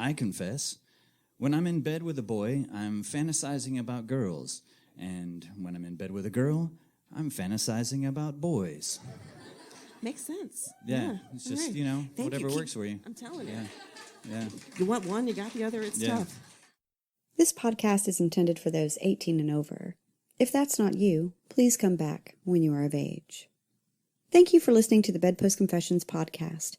I confess, when I'm in bed with a boy, I'm fantasizing about girls. And when I'm in bed with a girl, I'm fantasizing about boys. Makes sense. Yeah. It's just, right. whatever works for you. I'm telling you. Yeah. You want one, you got the other. It's tough. This podcast is intended for those 18 and over. If that's not you, please come back when you are of age. Thank you for listening to the BedPost Confessions podcast.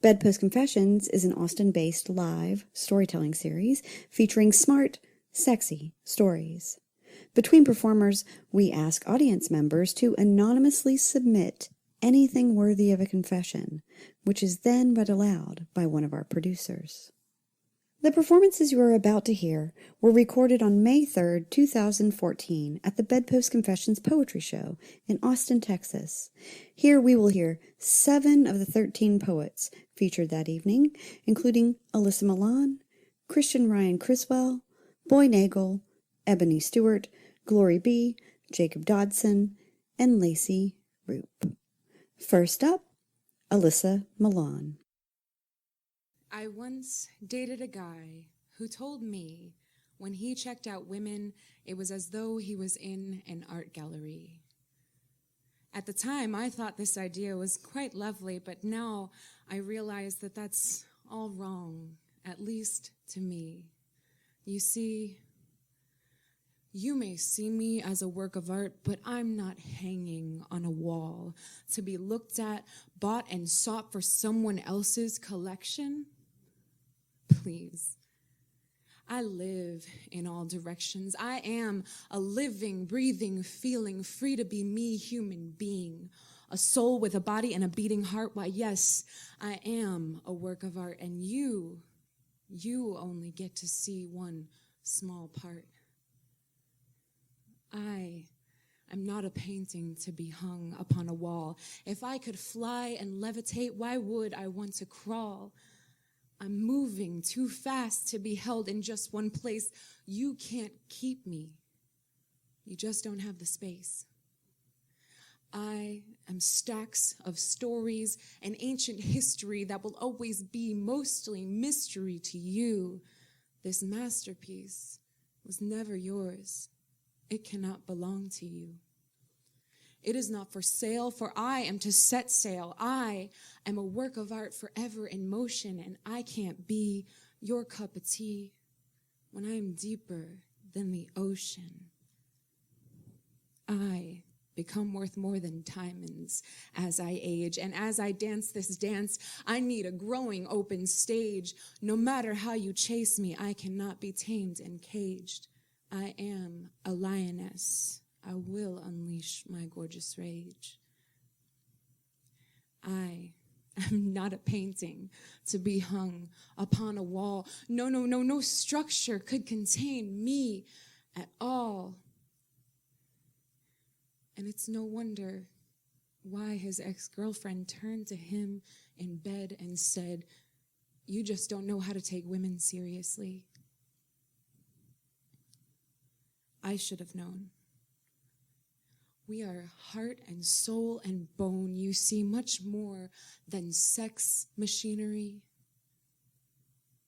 BedPost Confessions is an Austin-based live storytelling series featuring smart, sexy stories. Between performers, we ask audience members to anonymously submit anything worthy of a confession, which is then read aloud by one of our producers. The performances you are about to hear were recorded on May 3rd, 2014 at the BedPost Confessions Poetry Show in Austin, Texas. Here we will hear 7 of the 13 poets featured that evening, including Allyssa Milan, Ryan Criswell, Boye Nagel, Ebony Stewart, Glori B, Jacob Dodson, and Lacey Roop. First up, Allyssa Milan. I once dated a guy who told me when he checked out women, it was as though he was in an art gallery. At the time, I thought this idea was quite lovely, but now I realize that that's all wrong, at least to me. You see, you may see me as a work of art, but I'm not hanging on a wall to be looked at, bought, and sought for someone else's collection. Please. I live in all directions. I am a living, breathing, feeling, free to be me human being, a soul with a body and a beating heart. Why, yes, I am a work of art, and you only get to see one small part. I am not a painting to be hung upon a wall. If I could fly and levitate, why would I want to crawl? I'm moving too fast to be held in just one place. You can't keep me. You just don't have the space. I am stacks of stories and ancient history that will always be mostly mystery to you. This masterpiece was never yours. It cannot belong to you. It is not for sale, for I am to set sail. I am a work of art forever in motion, and I can't be your cup of tea when I am deeper than the ocean. I become worth more than diamonds as I age, and as I dance this dance, I need a growing open stage. No matter how you chase me, I cannot be tamed and caged. I am a lioness. I will unleash my gorgeous rage. I am not a painting to be hung upon a wall. No structure could contain me at all. And it's no wonder why his ex-girlfriend turned to him in bed and said, "You just don't know how to take women seriously." I should have known. We are heart and soul and bone, you see, much more than sex machinery.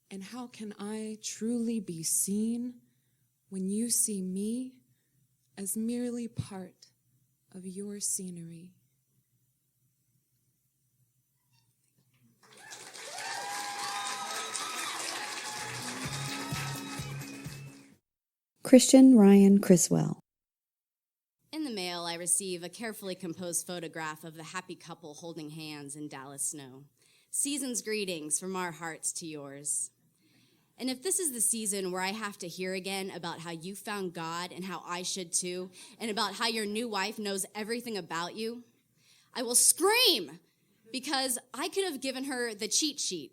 And how can I truly be seen when you see me as merely part of your scenery? Ryan Criswell. In the mail, I receive a carefully composed photograph of the happy couple holding hands in Dallas snow. Season's greetings from our hearts to yours. And if this is the season where I have to hear again about how you found God and how I should too, and about how your new wife knows everything about you, I will scream, because I could have given her the cheat sheet,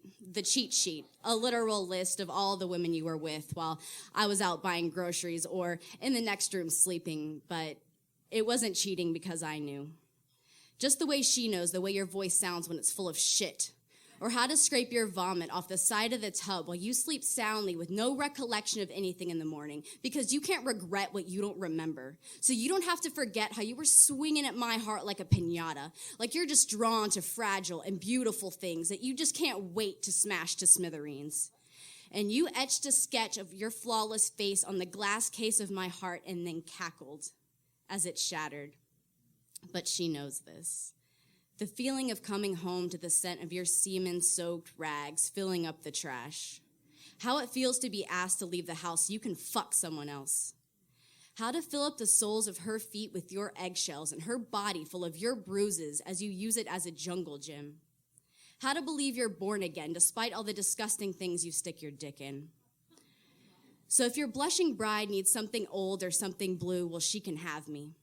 a literal list of all the women you were with while I was out buying groceries or in the next room sleeping, but it wasn't cheating because I knew. Just the way she knows the way your voice sounds when it's full of shit, or how to scrape your vomit off the side of the tub while you sleep soundly with no recollection of anything in the morning, because you can't regret what you don't remember. So you don't have to forget how you were swinging at my heart like a piñata, like you're just drawn to fragile and beautiful things that you just can't wait to smash to smithereens. and you etched a sketch of your flawless face on the glass case of my heart and then cackled as it shattered. But she knows this. The feeling of coming home to the scent of your semen-soaked rags filling up the trash. How it feels to be asked to leave the house so you can fuck someone else. How to fill up the soles of her feet with your eggshells and her body full of your bruises as you use it as a jungle gym. How to believe you're born again despite all the disgusting things you stick your dick in. So if your blushing bride needs something old or something blue, well, she can have me.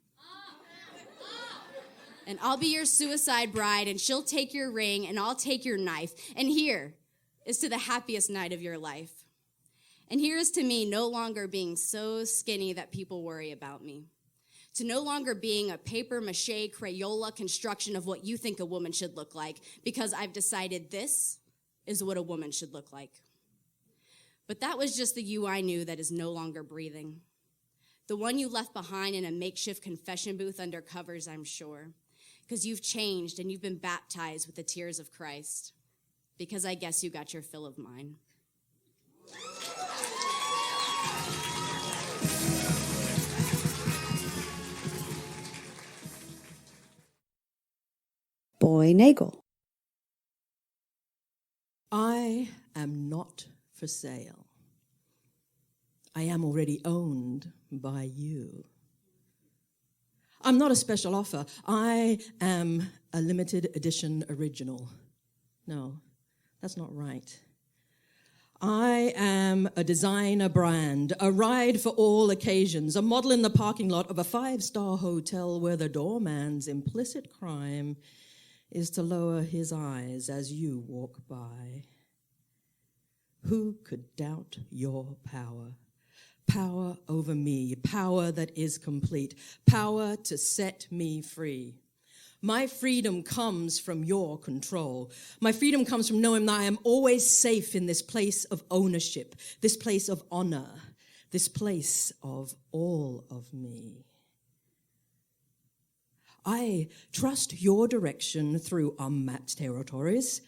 And I'll be your suicide bride, and she'll take your ring, and I'll take your knife. And here is to the happiest night of your life. And here is to me no longer being so skinny that people worry about me. To no longer being a papier-mâché Crayola construction of what you think a woman should look like, because I've decided this is what a woman should look like. But that was just the you I knew that is no longer breathing. The one you left behind in a makeshift confession booth under covers, I'm sure. Because you've changed and you've been baptized with the tears of Christ. Because I guess you got your fill of mine. Boye Nagel. I am not for sale. I am already owned by you. I'm not a special offer. I am a limited edition original. No, that's not right. I am a designer brand, a ride for all occasions, a model in the parking lot of a 5-star hotel where the doorman's implicit crime is to lower his eyes as you walk by. Who could doubt your power? Power over me, power that is complete, power to set me free. My freedom comes from your control. My freedom comes from knowing that I am always safe in this place of ownership, this place of honor, this place of all of me. I trust your direction through unmapped territories,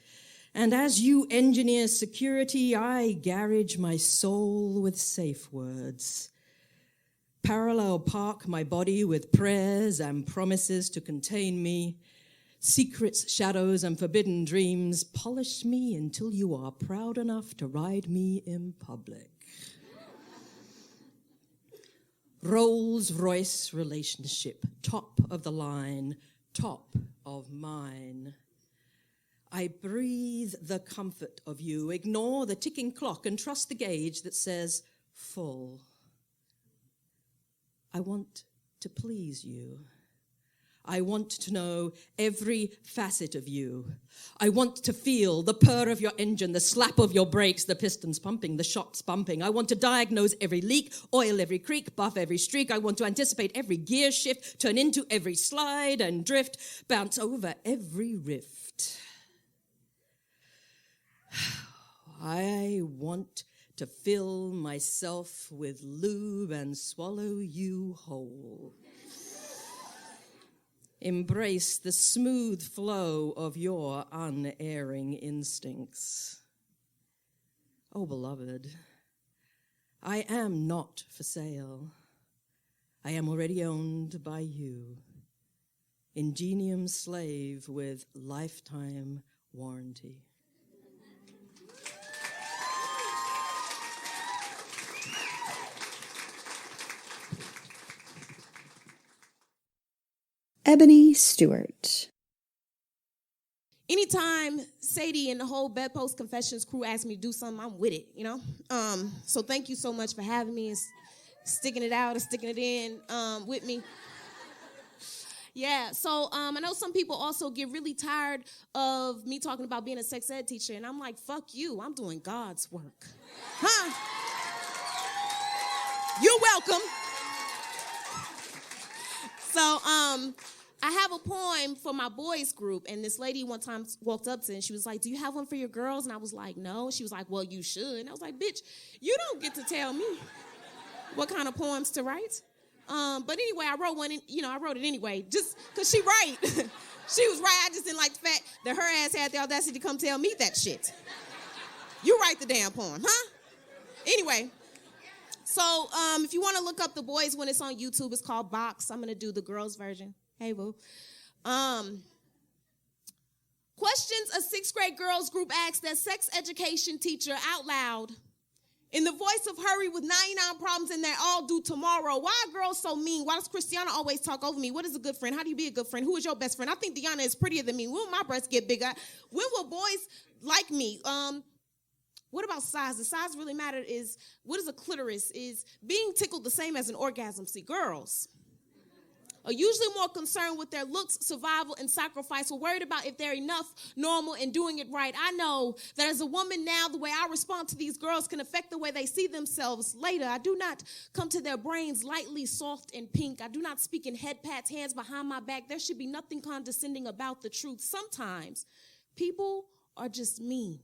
and as you engineer security, I garage my soul with safe words. Parallel park my body with prayers and promises to contain me. Secrets, shadows, and forbidden dreams polish me until you are proud enough to ride me in public. Rolls-Royce relationship, top of the line, top of mine. I breathe the comfort of you, ignore the ticking clock, and trust the gauge that says full. I want to please you. I want to know every facet of you. I want to feel the purr of your engine, the slap of your brakes, the pistons pumping, the shocks bumping. I want to diagnose every leak, oil every creak, buff every streak. I want to anticipate every gear shift, turn into every slide and drift, bounce over every rift. I want to fill myself with lube and swallow you whole. Embrace the smooth flow of your unerring instincts. Oh, beloved, I am not for sale. I am already owned by you. Ingenium slave with lifetime warranty. Ebony Stewart. Anytime Sadie and the whole BedPost Confessions crew ask me to do something, I'm with it, you know? So thank you so much for having me and sticking it out and sticking it in with me. Yeah, so I know some people also get really tired of me talking about being a sex ed teacher, and I'm like, fuck you, I'm doing God's work. Huh? You're welcome. So, I have a poem for my boys group, and this lady one time walked up to me and she was like, do you have one for your girls? And I was like, no. She was like, well, you should. And I was like, bitch, you don't get to tell me what kind of poems to write. But anyway, I wrote one, I wrote it anyway, just because she right. She was right. I just didn't like the fact that her ass had the audacity to come tell me that shit. You write the damn poem, huh? Anyway, so if you want to look up the boys when it's on YouTube, it's called Box. I'm going to do the girls version. Hey, boo. Questions a 6th grade girls group asked their sex education teacher out loud in the voice of hurry with 99 problems and they're all due tomorrow. Why are girls so mean? Why does Christiana always talk over me? What is a good friend? How do you be a good friend? Who is your best friend? I think Deanna is prettier than me. When will my breasts get bigger? When will boys like me? What about size? Does size really matter? What is a clitoris? Is being tickled the same as an orgasm? See, girls are usually more concerned with their looks, survival, and sacrifice. We're worried about if they're enough, normal, and doing it right. I know that as a woman now, the way I respond to these girls can affect the way they see themselves later. I do not come to their brains lightly, soft, and pink. I do not speak in head pats, hands behind my back. There should be nothing condescending about the truth. Sometimes people are just mean.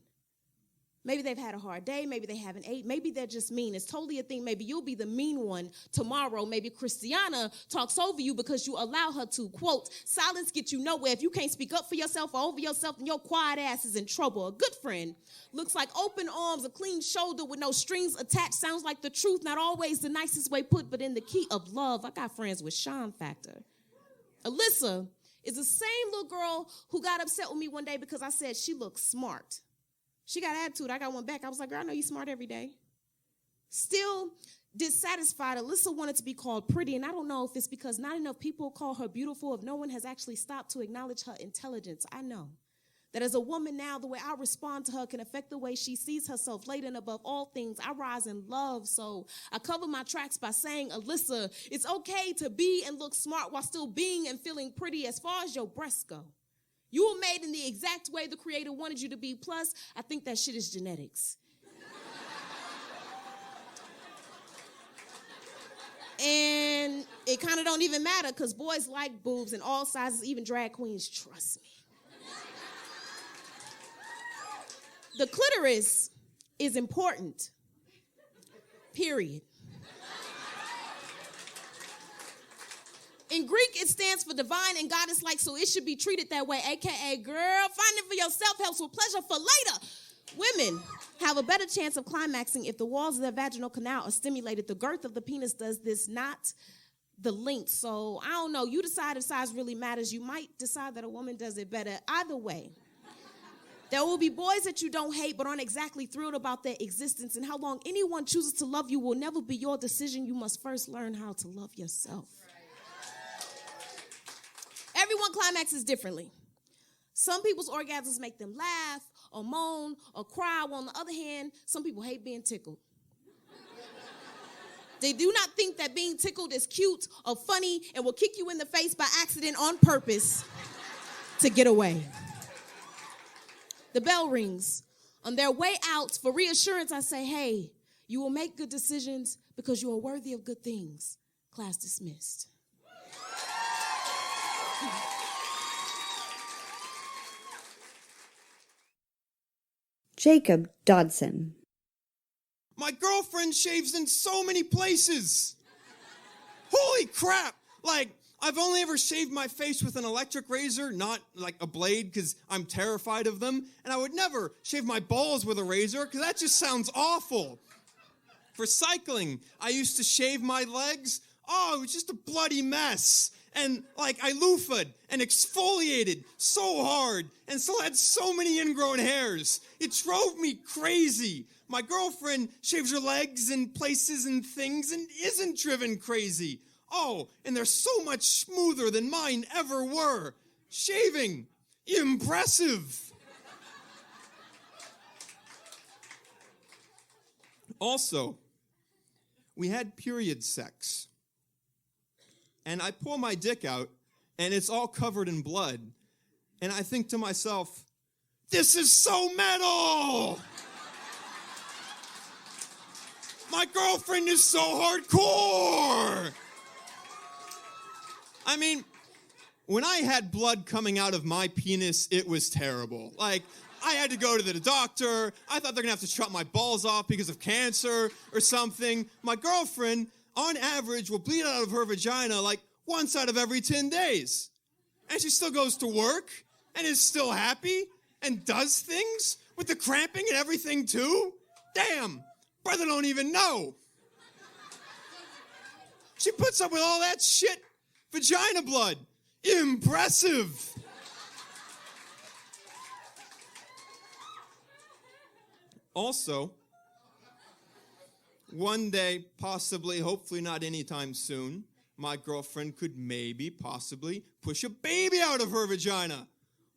Maybe they've had a hard day. Maybe they haven't ate. Maybe they're just mean. It's totally a thing. Maybe you'll be the mean one tomorrow. Maybe Christiana talks over you because you allow her to. Quote, silence gets you nowhere. If you can't speak up for yourself or over yourself, then your quiet ass is in trouble. A good friend looks like open arms, a clean shoulder with no strings attached. Sounds like the truth, not always the nicest way put, but in the key of love. I got friends with Sean factor. Alyssa is the same little girl who got upset with me one day because I said she looks smart. She got attitude. I got one back. I was like, girl, I know you smart every day. Still dissatisfied. Alyssa wanted to be called pretty, and I don't know if it's because not enough people call her beautiful, if no one has actually stopped to acknowledge her intelligence. I know that as a woman now, the way I respond to her can affect the way she sees herself later, and above all things, I rise in love. So I cover my tracks by saying, Alyssa, it's okay to be and look smart while still being and feeling pretty as far as your breasts go. You were made in the exact way the Creator wanted you to be. Plus, I think that shit is genetics. And it kind of don't even matter because boys like boobs in all sizes, even drag queens, trust me. The clitoris is important, period. In Greek, it stands for divine and goddess-like, so it should be treated that way, a.k.a. girl, find it for yourself helps with pleasure for later. Women have a better chance of climaxing if the walls of their vaginal canal are stimulated. The girth of the penis does this, not the length. So, I don't know. You decide if size really matters. You might decide that a woman does it better. Either way, there will be boys that you don't hate but aren't exactly thrilled about their existence, and how long anyone chooses to love you will never be your decision. You must first learn how to love yourself. Everyone climaxes differently. Some people's orgasms make them laugh or moan or cry, while on the other hand, some people hate being tickled. They do not think that being tickled is cute or funny and will kick you in the face by accident on purpose to get away. The bell rings. On their way out, for reassurance, I say, hey, you will make good decisions because you are worthy of good things. Class dismissed. Jacob Dodson. My girlfriend shaves in so many places. Holy crap. Like, I've only ever shaved my face with an electric razor, not like a blade, because I'm terrified of them. And I would never shave my balls with a razor, because that just sounds awful. For cycling, I used to shave my legs. Oh, it was just a bloody mess. And, like, I loofah'd and exfoliated so hard and still had so many ingrown hairs. It drove me crazy. My girlfriend shaves her legs in places and things and isn't driven crazy. Oh, and they're so much smoother than mine ever were. Shaving, impressive. Also, we had period sex. And I pull my dick out, and it's all covered in blood. And I think to myself, this is so metal! My girlfriend is so hardcore! I mean, when I had blood coming out of my penis, it was terrible. Like, I had to go to the doctor. I thought they're gonna have to chop my balls off because of cancer or something. My girlfriend, on average, will bleed out of her vagina like once out of every 10 days. And she still goes to work and is still happy and does things with the cramping and everything too. Damn, Brother don't even know. She puts up with all that shit. Vagina blood. Impressive. Also, one day, possibly, hopefully not anytime soon, my girlfriend could maybe, possibly, push a baby out of her vagina.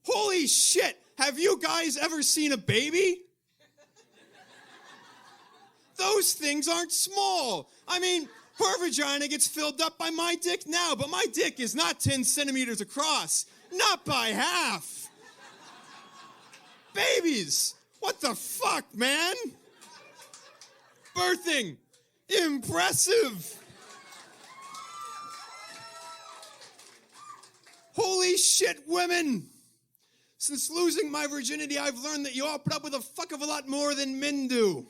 Holy shit! Have you guys ever seen a baby? Those things aren't small. I mean, her vagina gets filled up by my dick now, but my dick is not 10 centimeters across. Not by half. Babies! What the fuck, man? Birthing. Impressive. Holy shit, women. Since losing my virginity, I've learned that you all put up with a fuck of a lot more than men do.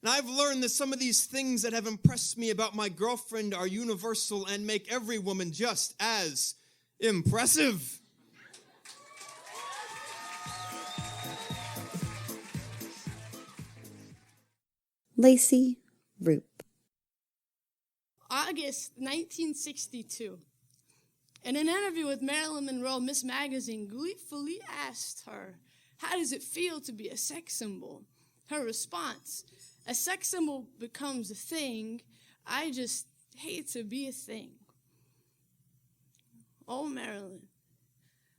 And I've learned that some of these things that have impressed me about my girlfriend are universal and make every woman just as impressive. Lacey Roop. August 1962. In an interview with Marilyn Monroe, Miss Magazine gleefully asked her, "How does it feel to be a sex symbol?" Her response, "A sex symbol becomes a thing. I just hate to be a thing." Oh, Marilyn,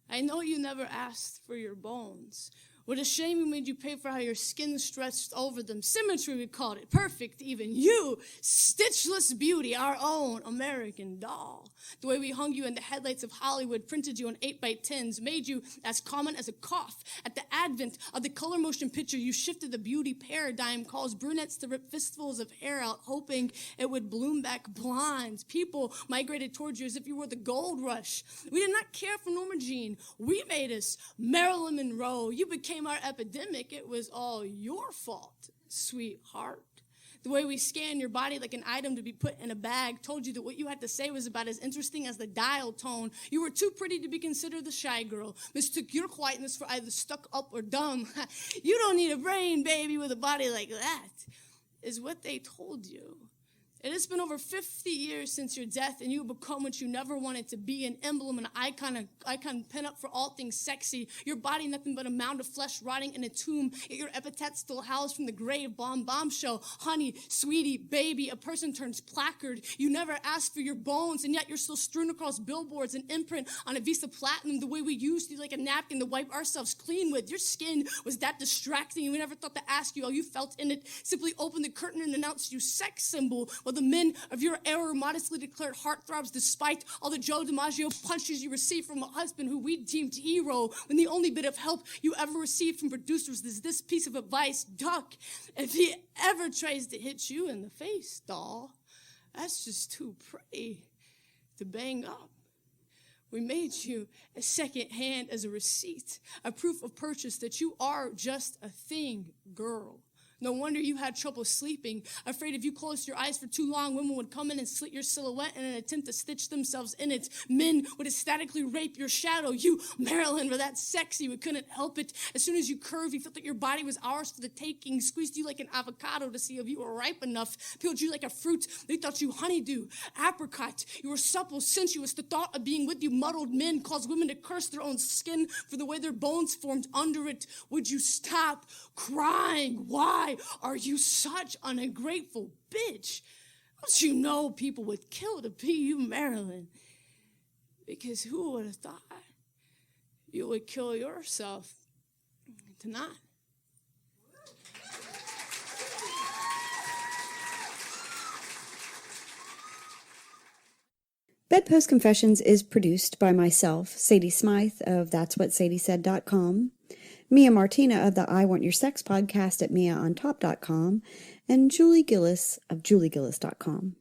I know you never asked for your bones. What a shame we made you pay for how your skin stretched over them. Symmetry, we called it. Perfect, even. You, stitchless beauty, our own American doll. The way we hung you in the headlights of Hollywood, printed you on 8x10s, made you as common as a cough. At the advent of the color motion picture, you shifted the beauty paradigm, caused brunettes to rip fistfuls of hair out, hoping it would bloom back blondes. People migrated towards you as if you were the gold rush. We did not care for Norma Jean. We made us Marilyn Monroe. You became our epidemic. It was all your fault, sweetheart. The way we scanned your body like an item to be put in a bag, told you that what you had to say was about as interesting as the dial tone. You were too pretty to be considered the shy girl, mistook your quietness for either stuck up or dumb. You don't need a brain, baby, with a body like that, is what they told you. It has been over 50 years since your death, and you have become what you never wanted to be, an emblem, an icon pin up for all things sexy. Your body nothing but a mound of flesh rotting in a tomb, yet your epithet still housed from the grave. Bombshell, honey, sweetie, baby, a person turns placard. You never asked for your bones, and yet you're still strewn across billboards, an imprint on a Visa Platinum, the way we used you like a napkin to wipe ourselves clean with. Your skin was that distracting, and we never thought to ask you how you felt in it. Simply opened the curtain and announced you sex symbol, while the men of your era modestly declared heartthrobs despite all the Joe DiMaggio punches you received from a husband who we deemed hero, when the only bit of help you ever received from producers is this piece of advice: duck. If he ever tries to hit you in the face, doll, that's just too pretty to bang up. We made you a second hand as a receipt, a proof of purchase that you are just a thing, girl. No wonder you had trouble sleeping, afraid if you closed your eyes for too long, women would come in and slit your silhouette in an attempt to stitch themselves in it. Men would ecstatically rape your shadow. You, Marilyn, were that sexy, we couldn't help it. As soon as you curved, we felt that your body was ours for the taking, squeezed you like an avocado to see if you were ripe enough, peeled you like a fruit. They thought you honeydew, apricot. You were supple, sensuous. The thought of being with you muddled men, caused women to curse their own skin for the way their bones formed under it. Would you stop crying? Why are you such an ungrateful bitch? Don't you know people would kill to be you, Marilyn? Because who would have thought you would kill yourself tonight? BedPost Confessions is produced by myself, Sadie Smythe of that'swhatsadiesaid.com, Mia Martina of the I Want Your Sex podcast at miaontop.com, and Julie Gillis of juliegillis.com.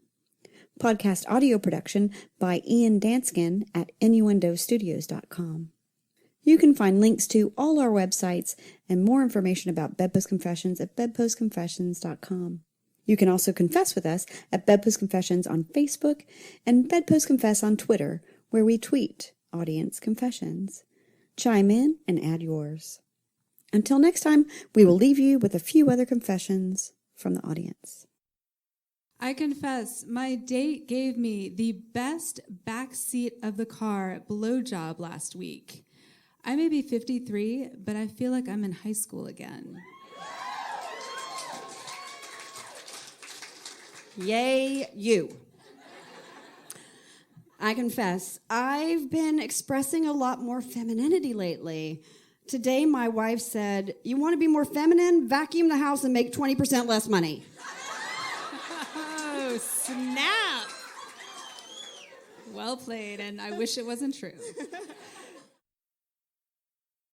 Podcast audio production by Ian Danskin at innuendostudios.com. You can find links to all our websites and more information about BedPost Confessions at bedpostconfessions.com. You can also confess with us at BedPost Confessions on Facebook and BedPost Confess on Twitter, where we tweet audience confessions. Chime in and add yours. Until next time, we will leave you with a few other confessions from the audience. I confess, my date gave me the best back seat of the car blowjob last week. I may be 53, but I feel like I'm in high school again. Yay, you. I confess, I've been expressing a lot more femininity lately. Today, my wife said, "You want to be more feminine? Vacuum the house and make 20% less money." Oh, snap. Well played, and I wish it wasn't true.